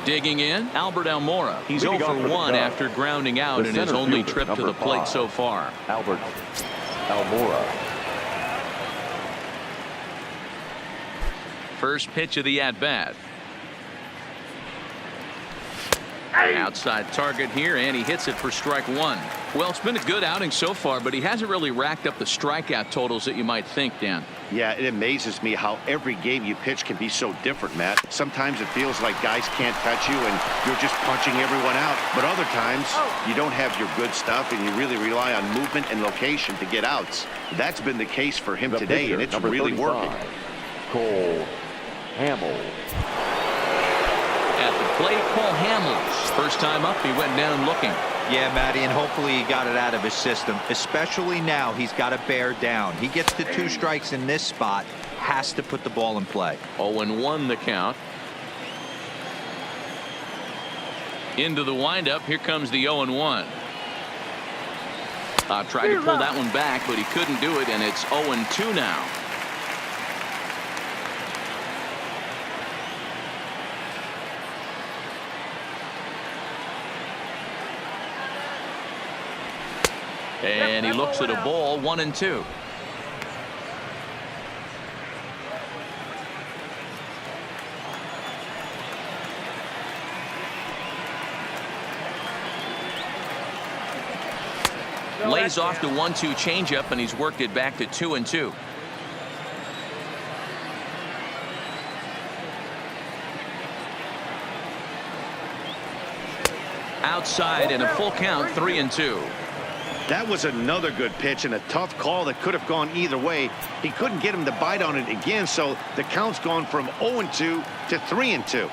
Digging in, Albert Almora. He's 0 for 1 after grounding out in his only trip to the plate so far. Albert Almora. First pitch of the at-bat. Outside target here, and he hits it for strike one. Well, it's been a good outing so far, but he hasn't really racked up the strikeout totals that you might think, Dan. Yeah, it amazes me how every game you pitch can be so different, Matt. Sometimes it feels like guys can't touch you and you're just punching everyone out. But other times, you don't have your good stuff and you really rely on movement and location to get outs. That's been the case for him today, and it's really working. Cole Hamels. At the plate, Cole Hamels. First time up, he went down looking. Yeah, Matty, and hopefully he got it out of his system, especially now. He's got to bear down. He gets the 2 strikes in this spot, has to put the ball in play. 0-1 the count. Into the windup. Here comes the 0-1. Tried to pull that one back, but he couldn't do it, and it's 0-2 now. And he looks at a ball, 1-2. Lays off the 1-2 changeup, and he's worked it back to 2-2. Outside and a full count, 3-2. That was another good pitch and a tough call that could have gone either way. He couldn't get him to bite on it again, so the count's gone from 0-2 to 3-2.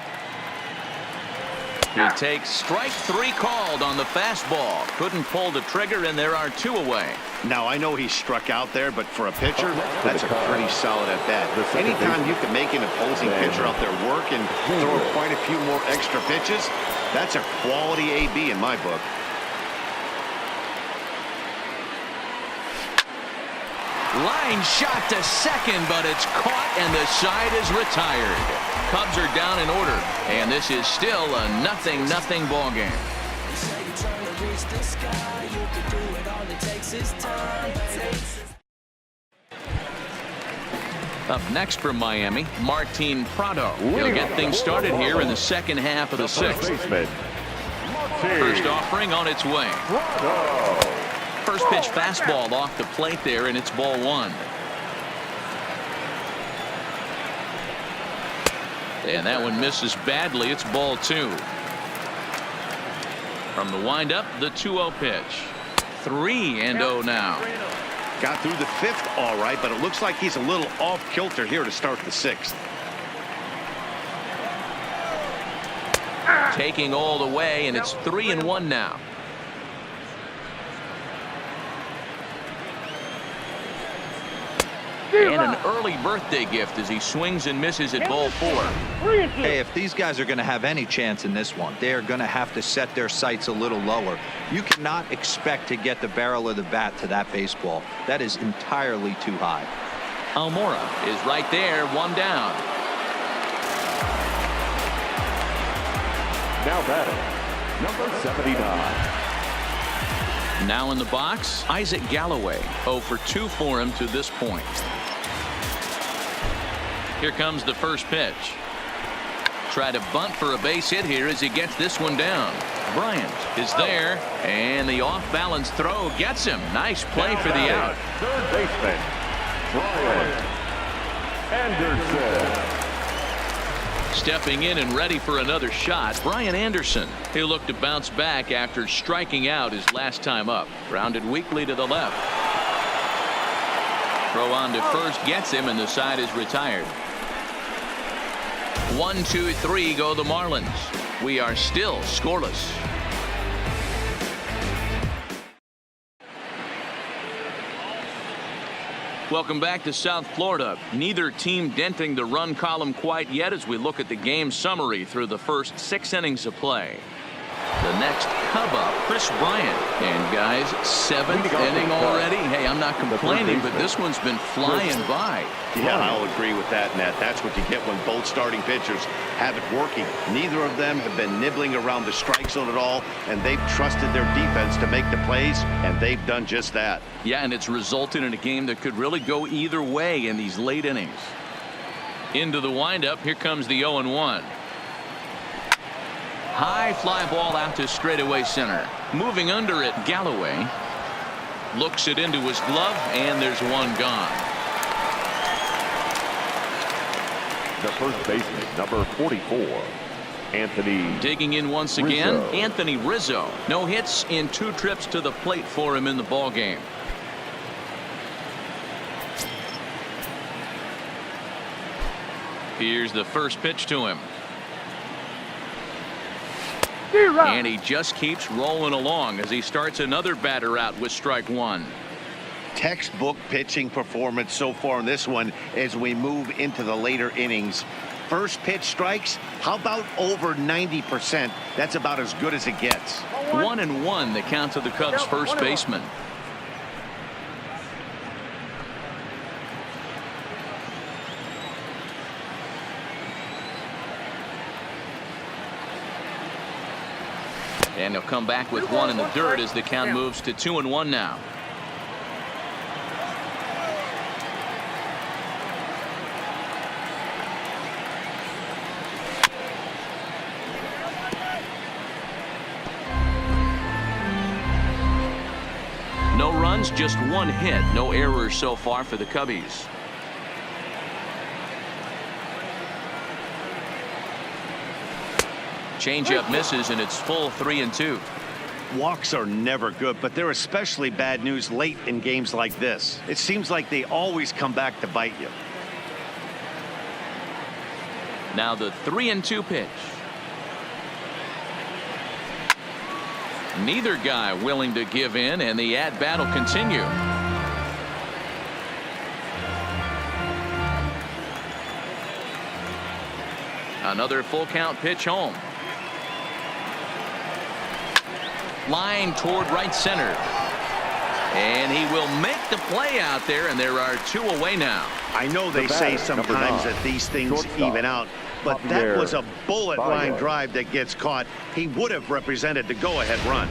He takes strike 3 called on the fastball. Couldn't pull the trigger, and there are 2 away. Now, I know he struck out there, but for a pitcher, that's a pretty solid at-bat. Anytime you can make an opposing pitcher out there work and throw quite a few more extra pitches, that's a quality AB in my book. Line shot to second, but it's caught, and the side is retired. Cubs are down in order, and this is still a 0-0 ball game. Up next from Miami, Martin Prado. He'll get things started here in the second half of the 6th. First offering on its way. First pitch fastball off the plate there, and it's ball 1. And that one misses badly. It's ball 2. From the windup, the 2-0 pitch. 3-0 now. Got through the 5th all right, but it looks like he's a little off kilter here to start the 6th. Taking all the way, and it's 3-1 now. And an early birthday gift as he swings and misses at ball 4. Hey, if these guys are going to have any chance in this one, they're going to have to set their sights a little lower. You cannot expect to get the barrel of the bat to that baseball. That is entirely too high. Almora is right there, 1 down. Now batting, number 79. Now in the box, Isaac Galloway. 0 for 2 for him to this point. Here comes the first pitch. Try to bunt for a base hit here as he gets this one down. Bryant is there, and the off-balance throw gets him. Nice play for the out. Third baseman, Bryant Anderson. Stepping in and ready for another shot, Brian Anderson. He'll look to bounce back after striking out his last time up. Grounded weakly to the left. Throw on to first gets him, and the side is retired. 1, 2, 3 go the Marlins. We are still scoreless. Welcome back to South Florida. Neither team denting the run column quite yet as we look at the game summary through the first 6 innings of play. The next Cub up, Chris Bryant. And guys, 7th inning already. Hey, I'm not complaining, but this one's been flying by. Yeah, I'll agree with that, Nat. That's what you get when both starting pitchers have it working. Neither of them have been nibbling around the strike zone at all, and they've trusted their defense to make the plays, and they've done just that. Yeah, and it's resulted in a game that could really go either way in these late innings. Into the windup, here comes the 0-1. High fly ball out to straightaway center. Moving under it, Galloway looks it into his glove, and there's one gone. The first baseman, number 44, Anthony. Digging in once again, Rizzo. Anthony Rizzo. No hits in 2 trips to the plate for him in the ball game. Here's the first pitch to him. And he just keeps rolling along as he starts another batter out with strike 1. Textbook pitching performance so far in this one as we move into the later innings. First pitch strikes, how about over 90%? That's about as good as it gets. 1-1 the count to the Cubs first baseman. And he'll come back with 1 in the dirt as the count moves to 2-1 now. No runs, just 1 hit. No errors so far for the Cubbies. Changeup misses, and it's full 3-2. Walks are never good, but they're especially bad news late in games like this. It seems like they always come back to bite you. Now the 3-2 pitch. Neither guy willing to give in, and the at-bat will continue. Another full count pitch home. Line toward right center. And he will make the play out there, and there are 2 away now. I know they say sometimes that these things even out, but that was a bullet line drive that gets caught. He would have represented the go-ahead run.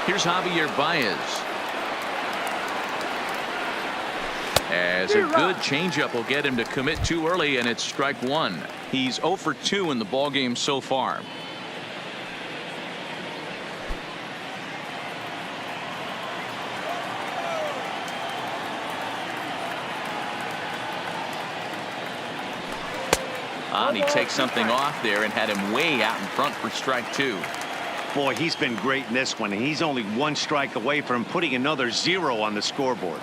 Here's Javier Baez. As a good changeup will get him to commit too early, and it's strike 1. He's 0 for 2 in the ballgame so far. And he takes something off there and had him way out in front for strike 2. Boy, he's been great in this one. He's only 1 strike away from putting another 0 on the scoreboard.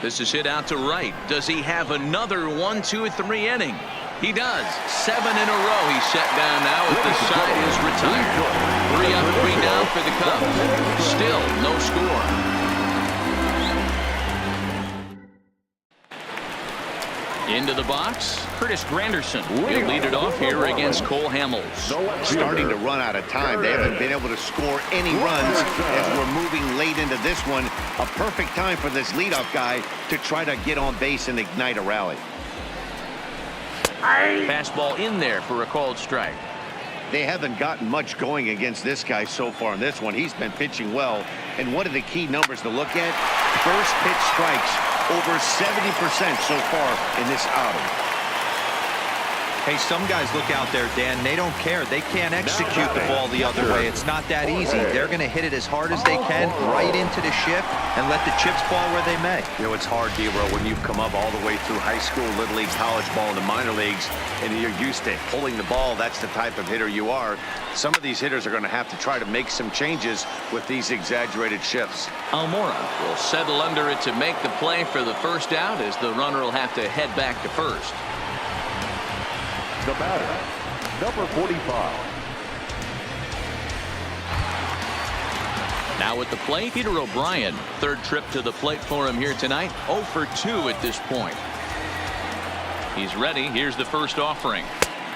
This is hit out to right. Does he have another 1, 2, 3 inning? He does. 7 in a row. He's set down now as the side is retired. 3 up, 3 down for the Cubs. Still no score. Into the box, Curtis Granderson. He'll lead it off here against Cole Hamels. Starting to run out of time. They haven't been able to score any runs as we're moving late into this one. A perfect time for this leadoff guy to try to get on base and ignite a rally. Fastball in there for a called strike. They haven't gotten much going against this guy so far in this one. He's been pitching well. And one of the key numbers to look at, first pitch strikes over 70% so far in this outing. Hey, some guys look out there, Dan. They don't care. They can't execute the ball the other way. It's not that easy. They're going to hit it as hard as they can right into the shift and let the chips fall where they may. You know, it's hard, D-Row, when you've come up all the way through high school, little league, college ball, and the minor leagues, and you're used to pulling the ball. That's the type of hitter you are. Some of these hitters are going to have to try to make some changes with these exaggerated shifts. Almora will settle under it to make the play for the first out as the runner will have to head back to first. The batter, number 45. Now at the plate, Peter O'Brien. 3rd trip to the plate for him here tonight. 0 for 2 at this point. He's ready. Here's the first offering.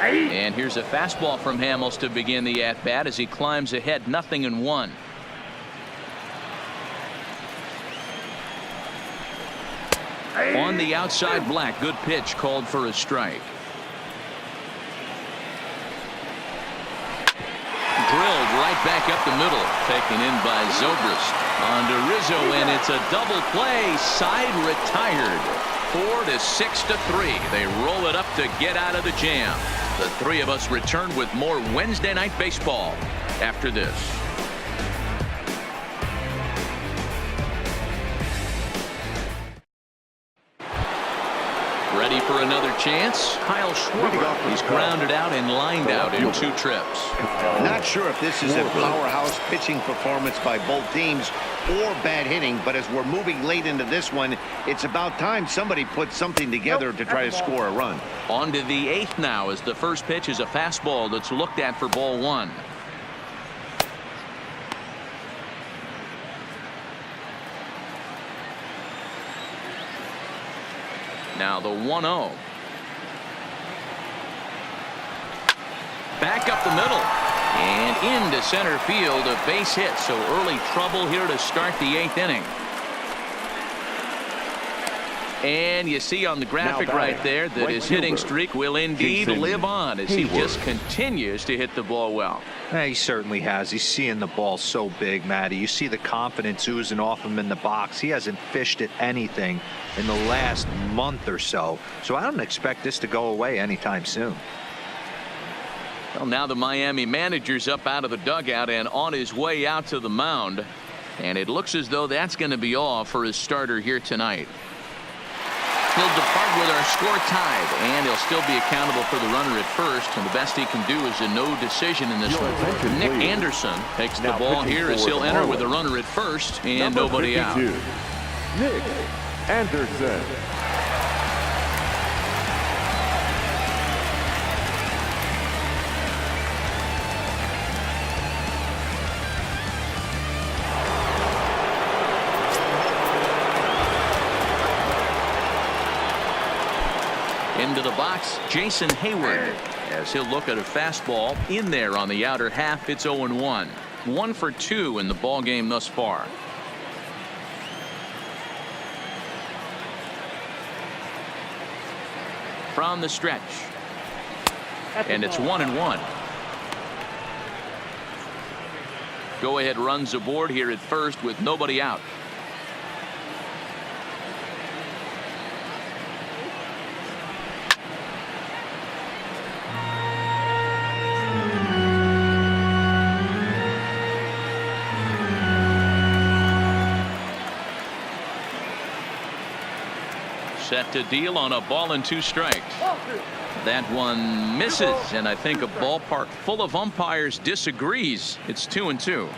And here's a fastball from Hamels to begin the at-bat as he climbs ahead 0-1. On the outside, Black. Good pitch, called for a strike. Drilled right back up the middle. Taken in by Zobrist. On to Rizzo, and it's a double play. Side retired. 4-6-3. They roll it up to get out of the jam. The three of us return with more Wednesday Night Baseball after this. Ready for another chance? Kyle Schwarber. He's grounded out and lined out in 2 trips. Not sure if this is a powerhouse pitching performance by both teams or bad hitting, but as we're moving late into this one, it's about time somebody put something together to try to score a run. On to the 8th now as the first pitch is a fastball that's looked at for ball 1. Now the 1-0. Back up the middle and into center field, a base hit. So early trouble here to start the 8th inning. And you see on the graphic right there that his hitting streak will indeed live on as he just continues to hit the ball well. He certainly has. He's seeing the ball so big, Matty. You see the confidence oozing off him in the box. He hasn't fished at anything in the last month or so. So I don't expect this to go away anytime soon. Well, now the Miami manager's up out of the dugout and on his way out to the mound. And it looks as though that's going to be all for his starter here tonight. He'll depart with our score tied, and he'll still be accountable for the runner at first, and the best he can do is a no decision in this one. Nick Anderson takes the ball here as he'll enter with a runner at first and nobody out. Nick Anderson. Into the box, Jason Hayward, as he'll look at a fastball in there on the outer half. It's 0-1. 1 for 2 in the ball game thus far. From the stretch, and it's 1-1. Go ahead runs aboard here at first with nobody out. Set to deal on a ball and 2 strikes. That one misses, and I think a ballpark full of umpires disagrees. It's 2-2.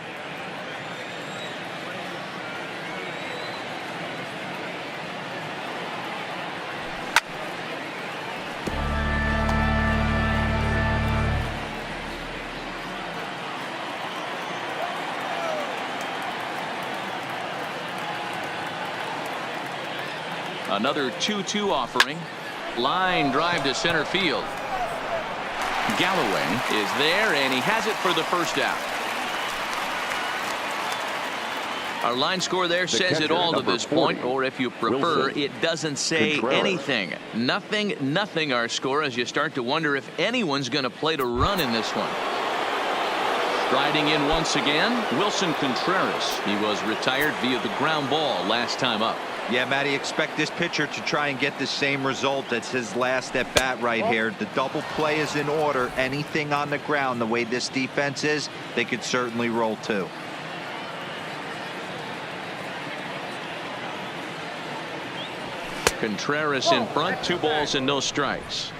Another 2-2 offering. Line drive to center field. Galloway is there, and he has it for the first out. Our line score there says it all to this point, or if you prefer, it doesn't say anything. 0-0 our score as you start to wonder if anyone's going to play to run in this one. Striding in once again, Wilson Contreras. He was retired via the ground ball last time up. Yeah, Matty, expect this pitcher to try and get the same result. That's his last at bat right here. The double play is in order. Anything on the ground, the way this defense is, they could certainly roll too. Contreras in front, 2 balls and no strikes.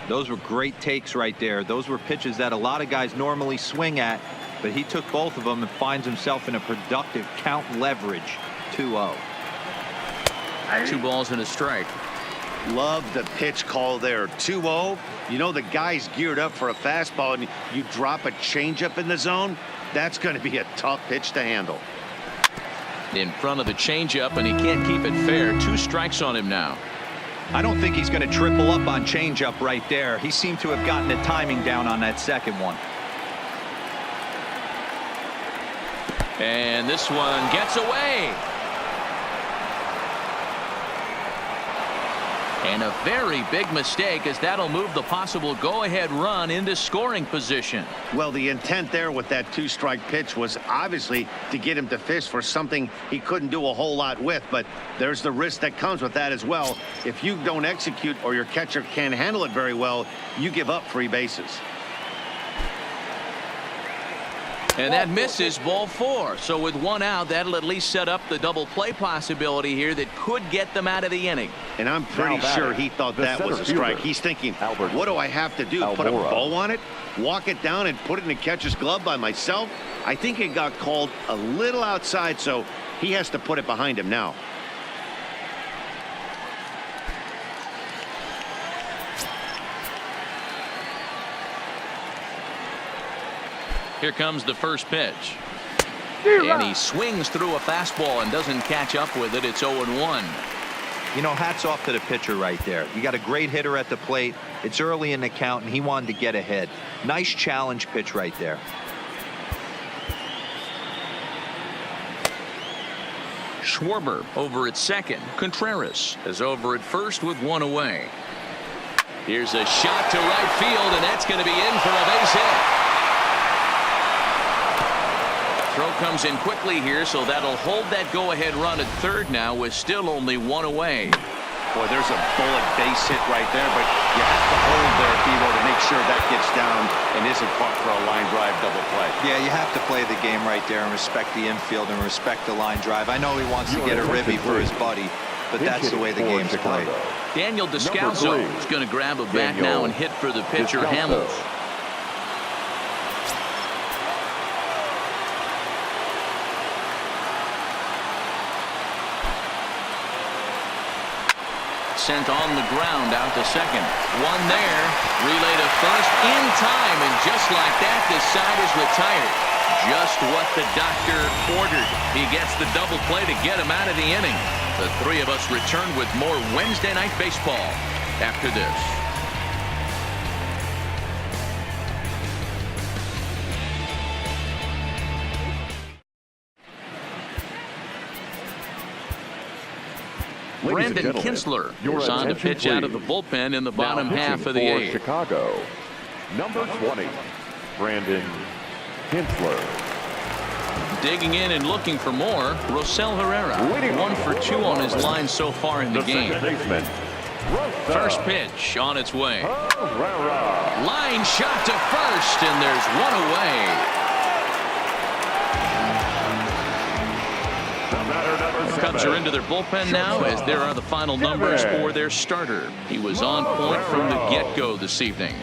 Those were great takes right there. Those were pitches that a lot of guys normally swing at, but he took both of them and finds himself in a productive count leverage. 2-0. 2 balls and a strike. Love the pitch call there. 2-0. You know the guy's geared up for a fastball, and you drop a changeup in the zone. That's going to be a tough pitch to handle. In front of the changeup, and he can't keep it fair. 2 strikes on him now. I don't think he's going to triple up on changeup right there. He seemed to have gotten the timing down on that second one. And this one gets away. And a very big mistake, as that'll move the possible go-ahead run into scoring position. Well, the intent there with that two-strike pitch was obviously to get him to fish for something he couldn't do a whole lot with, but there's the risk that comes with that as well. If you don't execute or your catcher can't handle it very well, you give up free bases. And that misses, ball 4. So with one out, that'll at least set up the double play possibility here that could get them out of the inning. And I'm pretty sure he thought that was a strike. He's thinking, what do I have to do? Put a bow on it? Walk it down and put it in the catcher's glove by myself? I think it got called a little outside, so he has to put it behind him now. Here comes the first pitch. And he swings through a fastball and doesn't catch up with it. It's 0-1. You know, hats off to the pitcher right there. You got a great hitter at the plate. It's early in the count, and he wanted to get ahead. Nice challenge pitch right there. Schwarber over at second. Contreras is over at first with one away. Here's a shot to right field, and that's going to be in for a base hit. Throw comes in quickly here, so that'll hold that go-ahead run at third now with still only one away. Boy, there's a bullet base hit right there, but you have to hold there, Devo, to make sure that gets down and isn't caught for a line drive double play. Yeah, you have to play the game right there and respect the infield and respect the line drive. I know he wants to get a ribby for his buddy, but that's the way the game's played. Daniel Descalso is going to grab a bat now and hit for the pitcher, Hamels. Sent on the ground out to second. One there. Relay to first in time, and just like that, this side is retired. Just what the doctor ordered. He gets the double play to get him out of the inning. The three of us return with more Wednesday Night Baseball after this. Brandon Kinsler is on to pitch out of the bullpen in the bottom half of the eighth. Chicago, number 20, Brandon Kinsler. Digging in and looking for more, Rosell Herrera. 1 for 2 on his line so far in the game. First pitch on its way. Line shot to first, and there's one away. Cubs are into their bullpen now, as there are the final numbers for their starter. He was on point from the get-go this evening.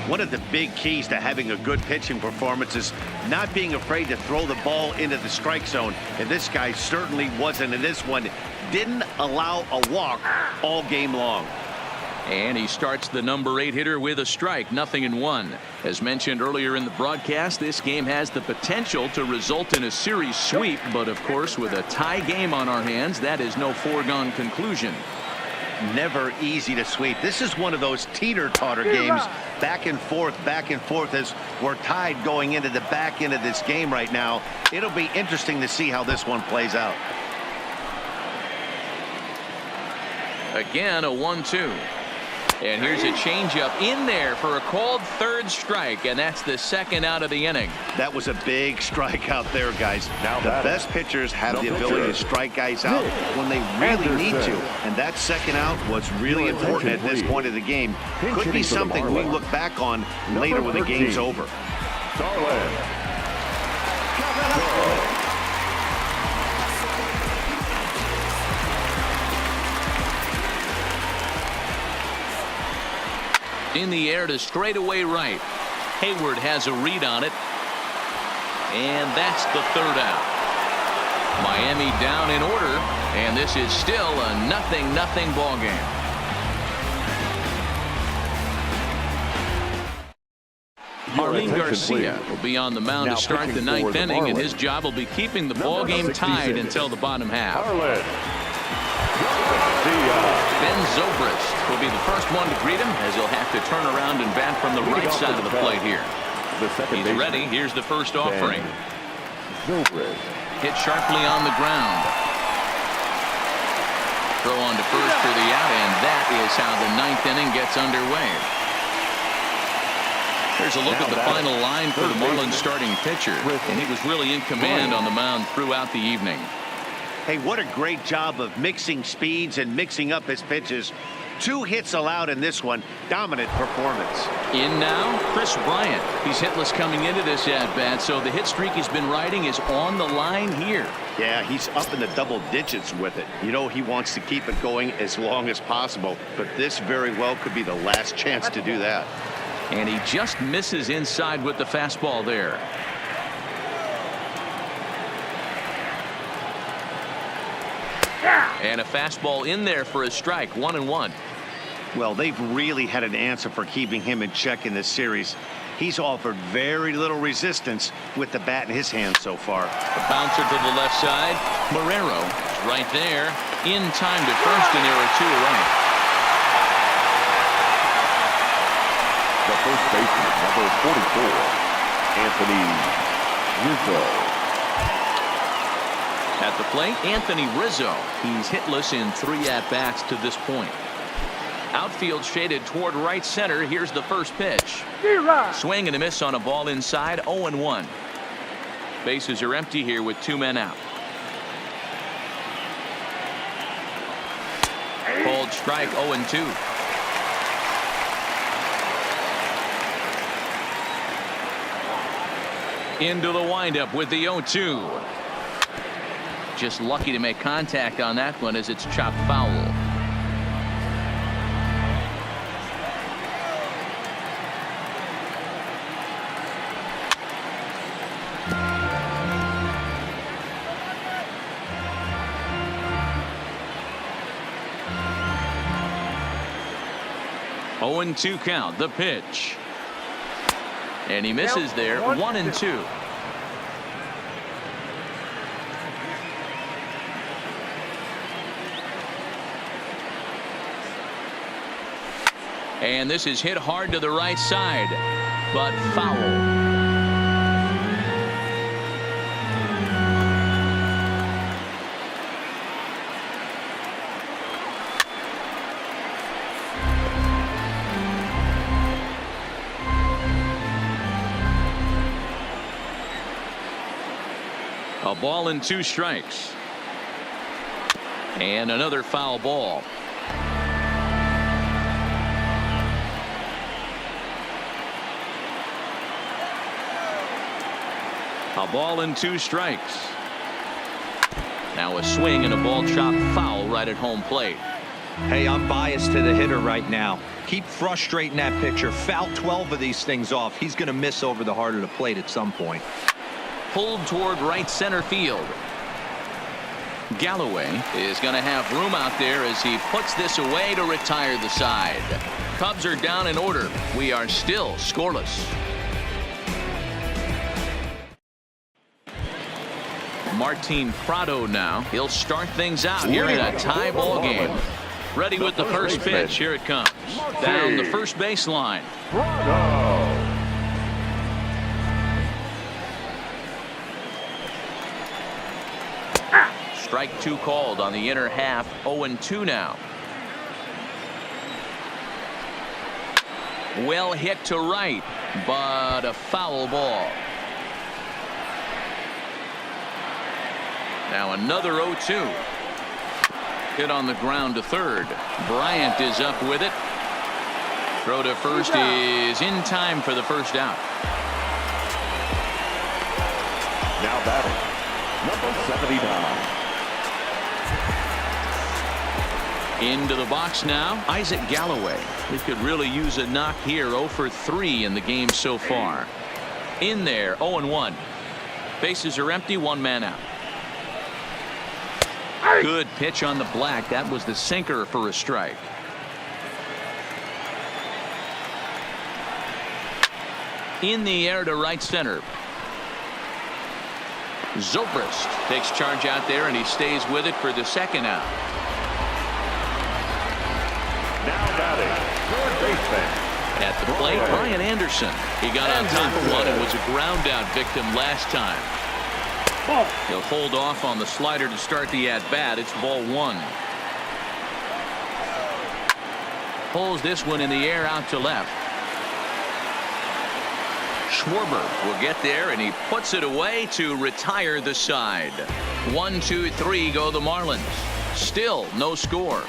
One of the big keys to having a good pitching performance is not being afraid to throw the ball into the strike zone. And this guy certainly wasn't in this one. Didn't allow a walk all game long. And he starts the number 8 hitter with a strike, 0-1. As mentioned earlier in the broadcast, this game has the potential to result in a series sweep, but of course with a tie game on our hands, that is no foregone conclusion. Never easy to sweep. This is one of those teeter-totter games, back and forth as we're tied going into the back end of this game right now. It'll be interesting to see how this one plays out. Again, a 1-2. And here's a changeup in there for a called third strike, and that's the second out of the inning. That was a big strike out there, guys. Now the best pitchers have the ability to strike guys out when they really need to, and that second out was really important at this point of the game. Could be something we look back on later when the game's over. In the air to straightaway right. Hayward has a read on it. And that's the third out. Miami down in order, and this is still a 0-0 ball game. Marlins Garcia will be on the mound to start the 9th inning, and his job will be keeping the ball game tied until the bottom half. Ben Zobrist will be the first one to greet him as he'll have to turn around and bat from the right side of the plate here. He's ready. Here's the first offering. Hit sharply on the ground. Throw on to first for the out, and that is how the ninth inning gets underway. Here's a look at the final line for the Marlins starting pitcher, and he was really in command on the mound throughout the evening. Hey, what a great job of mixing speeds and mixing up his pitches. 2 hits allowed in this one. Dominant performance. In now, Chris Bryant. He's hitless coming into this at-bat, so the hit streak he's been riding is on the line here. Yeah, he's up in the double digits with it. You know, he wants to keep it going as long as possible, but this very well could be the last chance to do that. And he just misses inside with the fastball there. And a fastball in there for a strike. 1-1. Well, they've really had an answer for keeping him in check in this series. He's offered very little resistance with the bat in his hand so far. A bouncer to the left side. Marrero right there. In time to first, and there are 2 away. The first baseman, number 44, Anthony Rizzo. At the plate, Anthony Rizzo. He's hitless in 3 at-bats to this point. Outfield shaded toward right center. Here's the first pitch. Swing and a miss on a ball inside. 0-1. Bases are empty here with 2 men out. Called strike. 0-2. Into the windup with the 0-2. Just lucky to make contact on that one as it's chopped foul. Oh, 0-2 count. The pitch. And he misses there. 1-2. And this is hit hard to the right side, but foul. A ball and 2 strikes. And another foul ball. A ball and 2 strikes. Now a swing and a ball chopped foul right at home plate. Hey, I'm biased to the hitter right now. Keep frustrating that pitcher. Foul 12 of these things off. He's going to miss over the heart of the plate at some point. Pulled toward right center field. Galloway is going to have room out there as he puts this away to retire the side. Cubs are down in order. We are still scoreless. Martin Prado now. He'll start things out here in a tie ball game. Ready with the first pitch. Here it comes. Down the first baseline. Strike 2 called on the inner half. 0-2 now. Well hit to right, but a foul ball. Now another 0-2. Hit on the ground to third. Bryant is up with it. Throw to first is in time for the first out. Now batting, number 79. Into the box now, Isaac Galloway. He could really use a knock here. 0 for 3 in the game so far. In there, 0-1. Bases are empty, 1 man out. Good pitch on the black. That was the sinker for a strike. In the air to right center. Zobrist takes charge out there, and he stays with it for the second out. Now batting, third baseman. At the plate, Brian Anderson. He got on top of one and was a ground out victim last time. He'll hold off on the slider to start the at-bat. It's ball one. Pulls this one in the air out to left. Schwarber will get there, and he puts it away to retire the side. 1, 2, 3 go the Marlins. Still no score.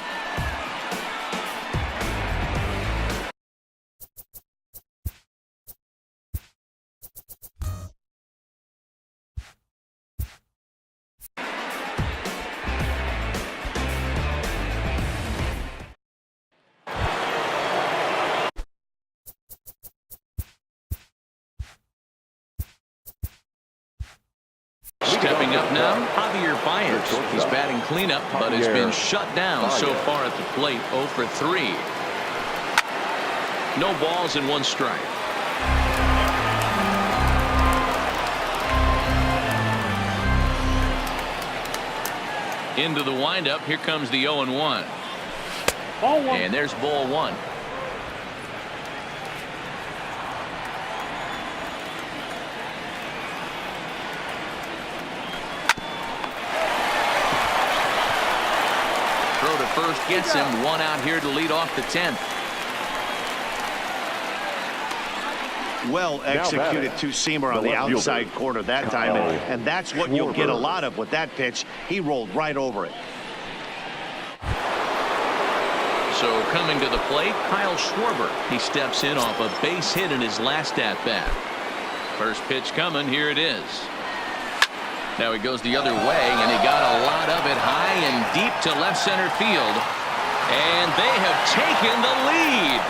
Stepping up now, Javier Baez. He's batting cleanup, but has been shut down so far at the plate. 0 for 3. No balls and 1 strike. Into the windup. Here comes the 0-1. And there's ball 1. First gets him. 1 out here to lead off the 10th. Well executed two-seamer on the outside corner that time, and that's what you'll get a lot of with that pitch. He rolled right over it. So coming to the plate, Kyle Schwarber. He steps in off a base hit in his last at-bat. First pitch coming. Here it is. Now he goes the other way, and he got a lot of it high and deep to left center field. And they have taken the lead.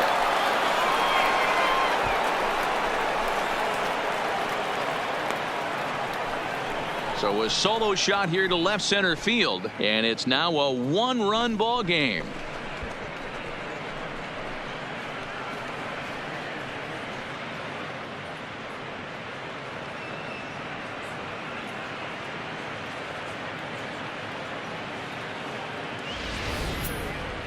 So a solo shot here to left center field, and it's now a 1-run ball game.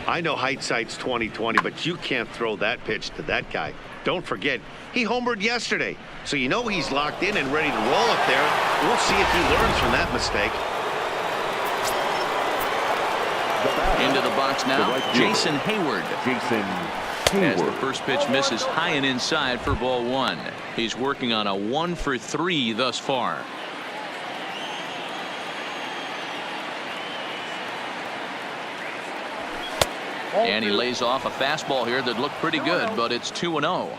I know hindsight's 20/20, but you can't throw that pitch to that guy. Don't forget, he homered yesterday, so you know he's locked in and ready to roll up there. We'll see if he learns from that mistake. Into the box now, Jason Hayward. As the first pitch misses high and inside for ball 1. He's working on a 1 for 3 thus far. And he lays off a fastball here that looked pretty good, but it's 2-0.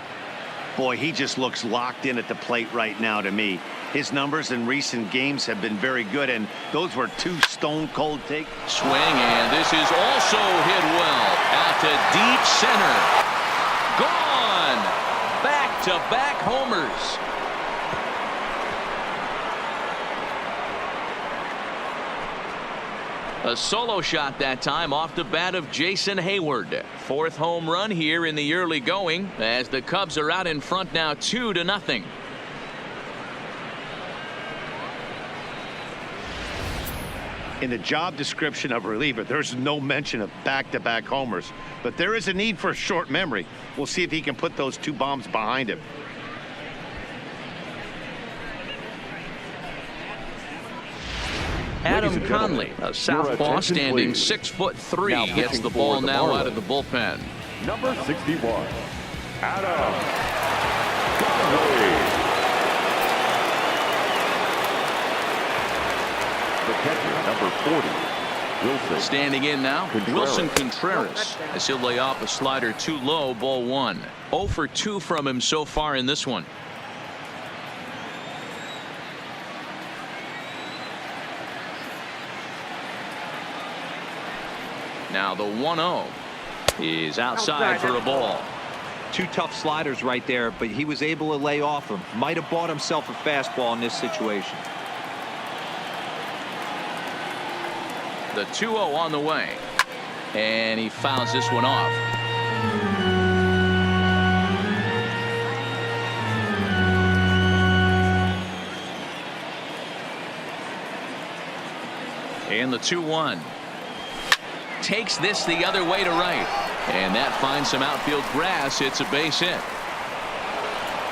Boy, he just looks locked in at the plate right now to me. His numbers in recent games have been very good, and those were 2 stone-cold takes. Swing, and this is also hit well. Out to deep center. Gone! Back-to-back homers. A solo shot that time off the bat of Jason Hayward. 4th home run here in the early going, as the Cubs are out in front now 2-0. In the job description of reliever, there's no mention of back-to-back homers, but there is a need for a short memory. We'll see if he can put those 2 bombs behind him. Adam Conley, a southpaw standing 6'3", gets the ball now out of the bullpen. Number 61, Adam Conley. The catcher, number 40, Wilson. Standing in now, Wilson Contreras, as he'll lay off a slider too low, ball 1. 0 for 2 from him so far in this one. Now the 1-0 is outside for a ball. 2 tough sliders right there, but he was able to lay off them. Might have bought himself a fastball in this situation. The 2-0 on the way, and he fouls this one off. And the 2-1. takes this the other way to right. And that finds some outfield grass. It's a base hit.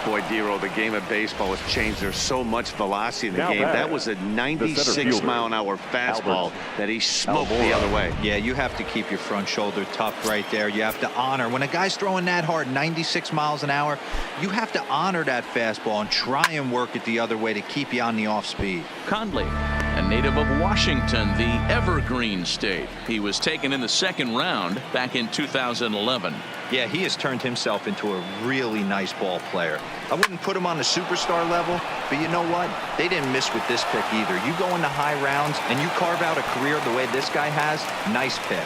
Boy, Dero, the game of baseball has changed. There's so much velocity in the Now game. That was a 96-mile-an-hour fastball that he smoked the other way. Yeah, you have to keep your front shoulder tucked right there. You have to honor. When a guy's throwing that hard, 96 miles an hour, you have to honor that fastball and try and work it the other way to keep you on the off speed. Conley, a native of Washington, the Evergreen State. He was taken in the second round back in 2011. Yeah, he has turned himself into a really nice ball player. I wouldn't put him on the superstar level, but you know what? They didn't miss with this pick either. You go into high rounds and you carve out a career the way this guy has, nice pick.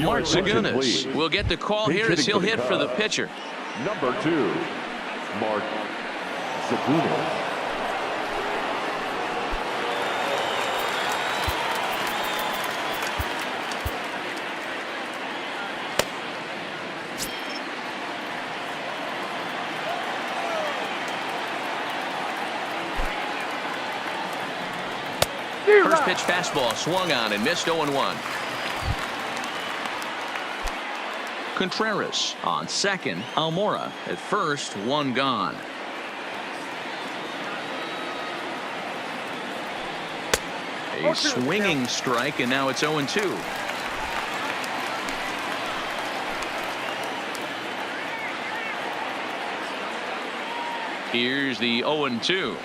Mark attention, Zagunis please. will get the call here as he'll hit for the pitcher. Number 2, Mark Zagunis. First pitch fastball swung on and missed 0-1. Contreras on second. Almora at first, one gone. A swinging strike, and now it's 0-2. Here's the 0-2.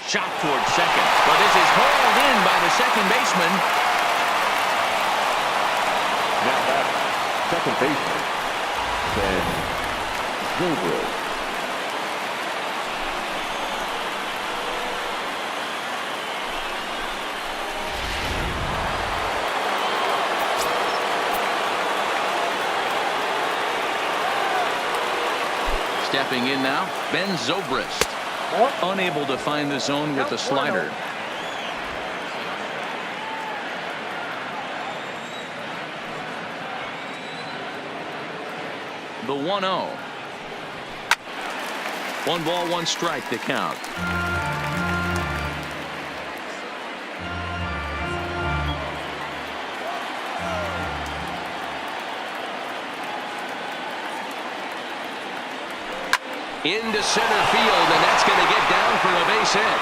Shot toward second. But this is hauled in by the second baseman. Now back, second baseman, Ben Zobrist. Stepping in now, Ben Zobrist. Unable to find the zone with the slider. The 1-0. 1 ball, 1 strike to count. Into center field, and that's going to get down for a base hit.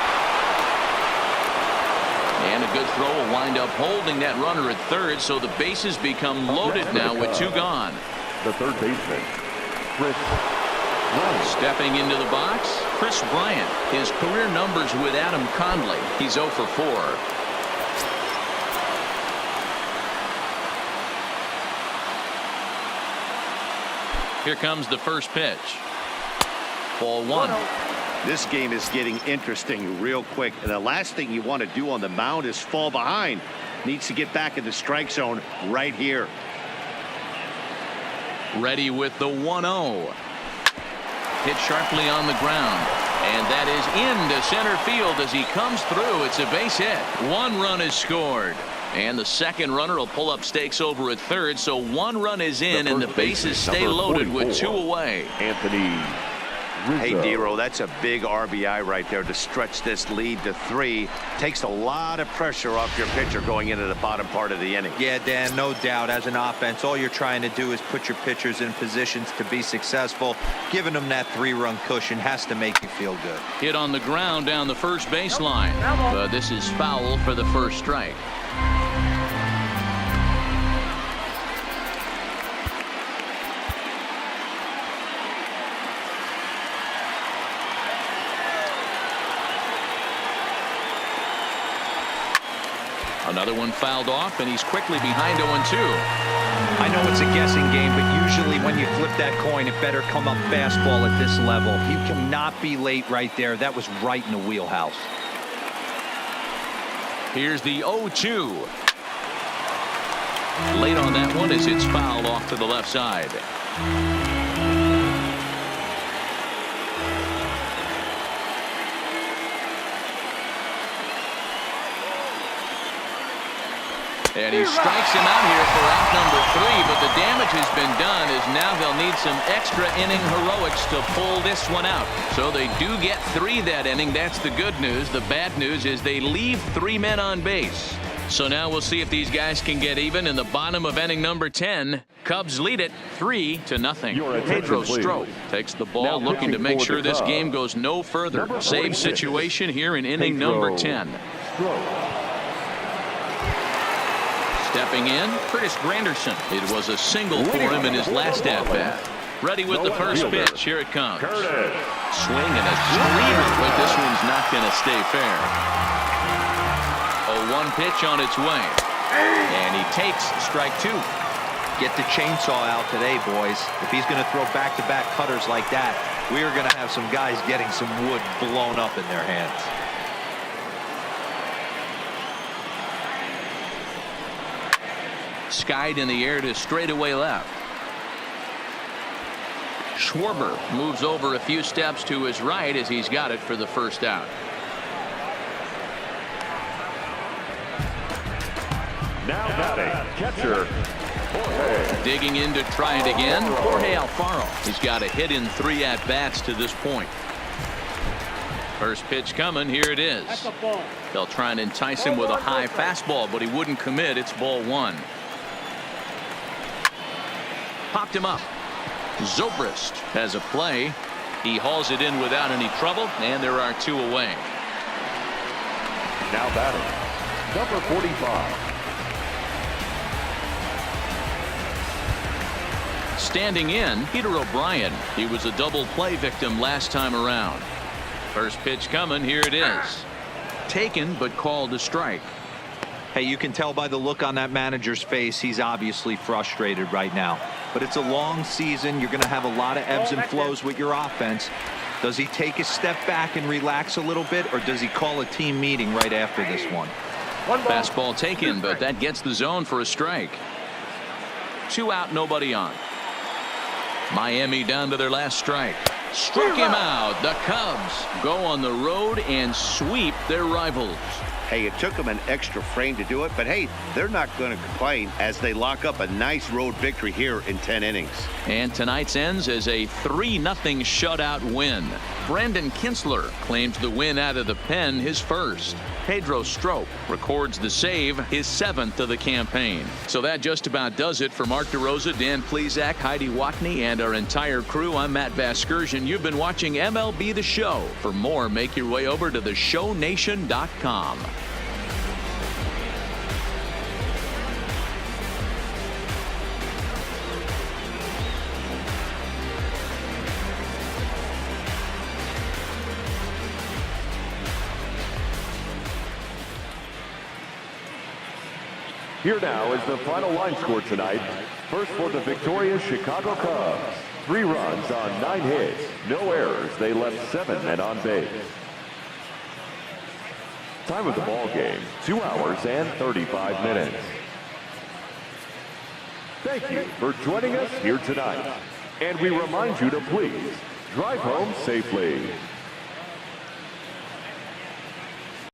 And a good throw will wind up holding that runner at third, so the bases become loaded now with 2 gone. The third baseman, Chris Bryant. Stepping into the box, Chris Bryant. His career numbers with Adam Conley. He's 0 for 4. Here comes the first pitch. Ball 1. This game is getting interesting real quick, and the last thing you want to do on the mound is fall behind. Needs to get back in the strike zone right here. Ready with the 1-0. Hit sharply on the ground, and that is into center field as he comes through. It's a base hit. 1 run is scored, and the second runner will pull up stakes over at third, so 1 run is in, and the bases stay loaded with 2 away. Anthony Rizzo. Hey, Dero, that's a big RBI right there to stretch this lead to 3. Takes a lot of pressure off your pitcher going into the bottom part of the inning. Yeah, Dan, no doubt. As an offense, all you're trying to do is put your pitchers in positions to be successful. Giving them that 3-run cushion has to make you feel good. Hit on the ground down the first baseline. But this is foul for the first strike. Another one fouled off, and he's quickly behind 0-2. I know it's a guessing game, but usually when you flip that coin, it better come up fastball at this level. He cannot be late right there. That was right in the wheelhouse. Here's the 0-2. Late on that one as it's fouled off to the left side. And he strikes him out here for out number 3, but the damage has been done as now they'll need some extra inning heroics to pull this one out. So they do get 3 that inning. That's the good news. The bad news is they leave 3 men on base. So now we'll see if these guys can get even in the bottom of inning number 10. Cubs lead it 3-0. Pedro Strop takes the ball, looking to make sure this game goes no further. Save situation here in inning number 10. Stepping in, Curtis Granderson. It was a single for him in his last at-bat. Ready with the first pitch. Here it comes. Swing and a screamer, but this one's not going to stay fair. A 1 pitch on its way. And he takes strike 2. Get the chainsaw out today, boys. If he's going to throw back-to-back cutters like that, we are going to have some guys getting some wood blown up in their hands. Skied in the air to straightaway left. Schwarber moves over a few steps to his right as he's got it for the first out. Now batting, catcher. Digging in to try it again, Jorge Alfaro. He's got a hit in 3 at-bats to this point. First pitch coming. Here it is. They'll try and entice him with a high fastball, but he wouldn't commit. It's ball 1. Popped him up. Zobrist has a play. He hauls it in without any trouble, and there are 2 away. Now batting, number 45. Standing in, Peter O'Brien. He was a double play victim last time around. First pitch coming. Here it is. Taken, but called a strike. Hey, you can tell by the look on that manager's face, he's obviously frustrated right now. But it's a long season. You're going to have a lot of ebbs and flows with your offense. Does he take a step back and relax a little bit, or does he call a team meeting right after this one? Fastball taken, but that gets the zone for a strike. 2 out, nobody on. Miami down to their last strike. Struck him out. The Cubs go on the road and sweep their rivals. Hey, it took them an extra frame to do it, but hey, they're not going to complain as they lock up a nice road victory here in 10 innings. And tonight's ends as a 3-0 shutout win. Brandon Kinsler claims the win out of the pen, his first. Pedro Strop records the save, his 7th of the campaign. So that just about does it for Mark DeRosa, Dan Plesac, Heidi Watney, and our entire crew. I'm Matt Vasgersian. You've been watching MLB The Show. For more, make your way over to theshownation.com. Here now is the final line score tonight. First for the victorious Chicago Cubs. 3 runs on 9 hits. No errors. They left 7 men on base. Time of the ball game, 2 hours and 35 minutes. Thank you for joining us here tonight. And we remind you to please drive home safely.